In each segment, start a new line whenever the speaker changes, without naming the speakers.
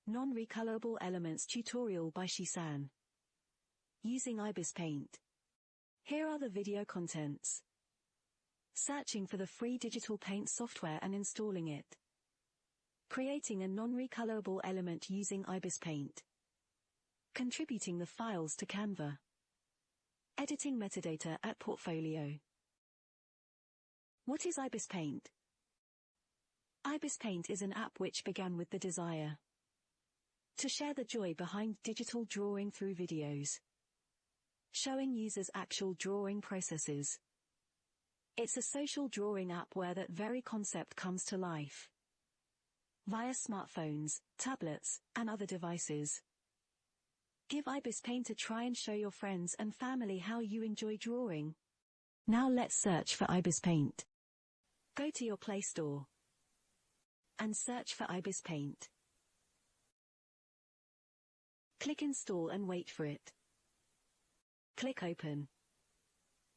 Non-Recolorable Elements Tutorial by Sheila. Using ibisPaint. Here are the video contents. Searching for the free digital paint software and installing it. Creating a non-recolorable element using ibisPaint. Contributing the files to Canva. Editing metadata at Portfolio. What is ibisPaint? ibisPaint is an app which began with the desire to share the joy behind digital drawing through videos, showing users actual drawing processes. It's a social drawing app where that very concept comes to life via smartphones, tablets, and other devices. Give ibisPaint a try and show your friends and family how you enjoy drawing. Now let's search for ibisPaint. Go to your Play Store and search for ibisPaint. Click Install and wait for it. Click Open.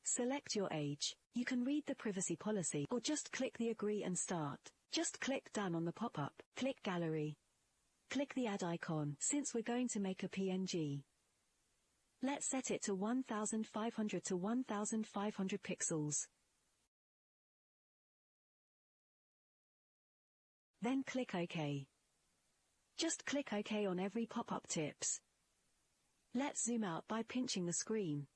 Select your age. You can read the privacy policy or just click the Agree and Start. Just click Done on the pop-up. Click Gallery. Click the Add icon. Since we're going to make a PNG, let's set it to 1500 to 1500 pixels. Then click OK. Just click OK on every pop-up tips. Let's zoom out by pinching the screen.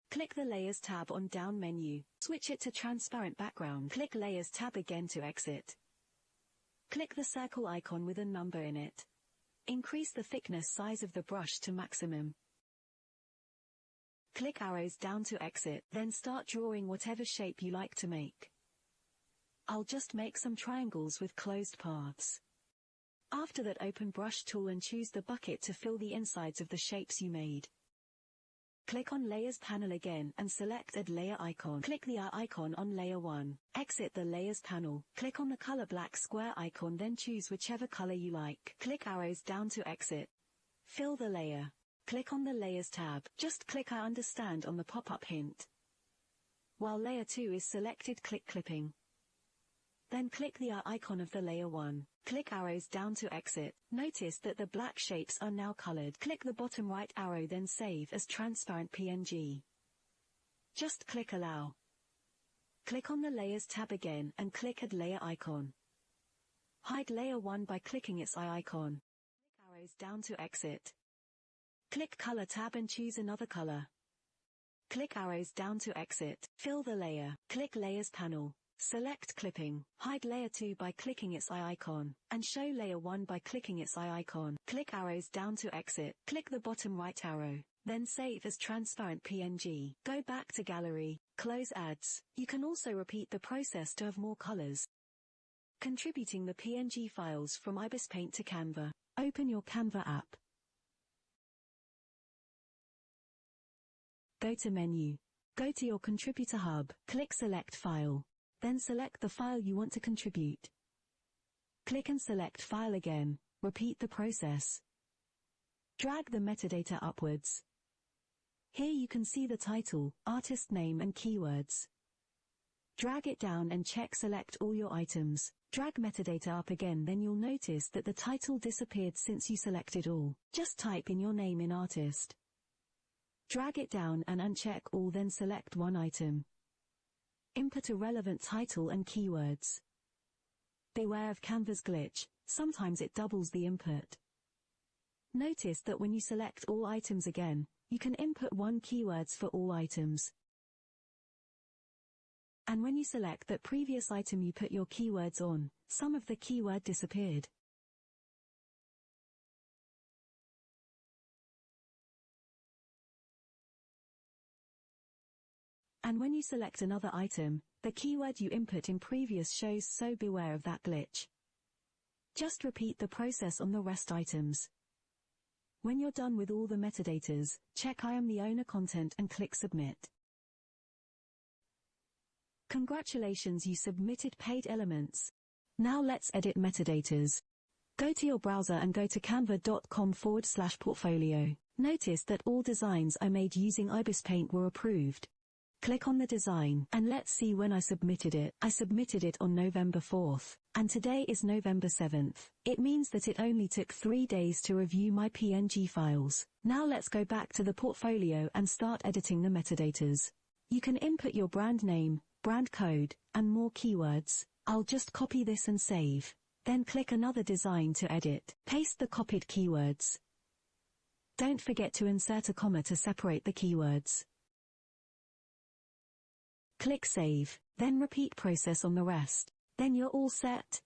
Click the Layers tab on down menu. Switch it to transparent background. Click Layers tab again to exit. Click the circle icon with a number in it. Increase the thickness size of the brush to maximum. Click arrows down to exit, then start drawing whatever shape you like to make. I'll just make some triangles with closed paths. After that, open brush tool and choose the bucket to fill the insides of the shapes you made. Click on Layers panel again and select Add Layer icon. Click the icon on Layer 1. Exit the Layers panel. Click on the color black square icon, then choose whichever color you like. Click arrows down to exit. Fill the layer. Click on the Layers tab. Just click I understand on the pop-up hint. While Layer 2 is selected, click Clipping. Then click the icon of the Layer 1. Click arrows down to exit. Notice that the black shapes are now colored. Click the bottom right arrow, then save as transparent PNG. Just click Allow. Click on the Layers tab again and click Add Layer icon. Hide Layer 1 by clicking its eye icon. Click arrows down to exit. Click Color tab and choose another color. Click arrows down to exit. Fill the layer. Click Layers panel. Select Clipping. Hide Layer 2 by clicking its eye icon, and show Layer 1 by clicking its eye icon. Click arrows down to exit. Click the bottom right arrow, then save as transparent PNG. Go back to Gallery, close Ads. You can also repeat the process to have more colors. Contributing the PNG files from ibisPaint to Canva. Open your Canva app. Go to Menu. Go to your Contributor Hub. Click Select File. Then select the file you want to contribute. Click and select File again. Repeat the process. Drag the metadata upwards. Here you can see the title, artist name and keywords. Drag it down and check Select all your items. Drag metadata up again, then you'll notice that the title disappeared since you selected all. Just type in your name in Artist. Drag it down and uncheck all, then select one item. Input a relevant title and keywords. Beware of Canva's glitch, sometimes it doubles the input. Notice that when you select all items again, you can input one keywords for all items. And when you select that previous item you put your keywords on, some of the keyword disappeared. And when you select another item, the keyword you input in previous shows, so beware of that glitch. Just repeat the process on the rest items. When you're done with all the metadatas, check I am the owner content and click Submit. Congratulations, you submitted paid elements. Now let's edit metadatas. Go to your browser and go to canva.com/portfolio. Notice that all designs I made using ibisPaint were approved. Click on the design, and let's see when I submitted it. I submitted it on November 4th, and today is November 7th. It means that it only took 3 days to review my PNG files. Now let's go back to the portfolio and start editing the metadatas. You can input your brand name, brand code, and more keywords. I'll just copy this and save. Then click another design to edit. Paste the copied keywords. Don't forget to insert a comma to separate the keywords. Click Save, then repeat process on the rest. Then you're all set.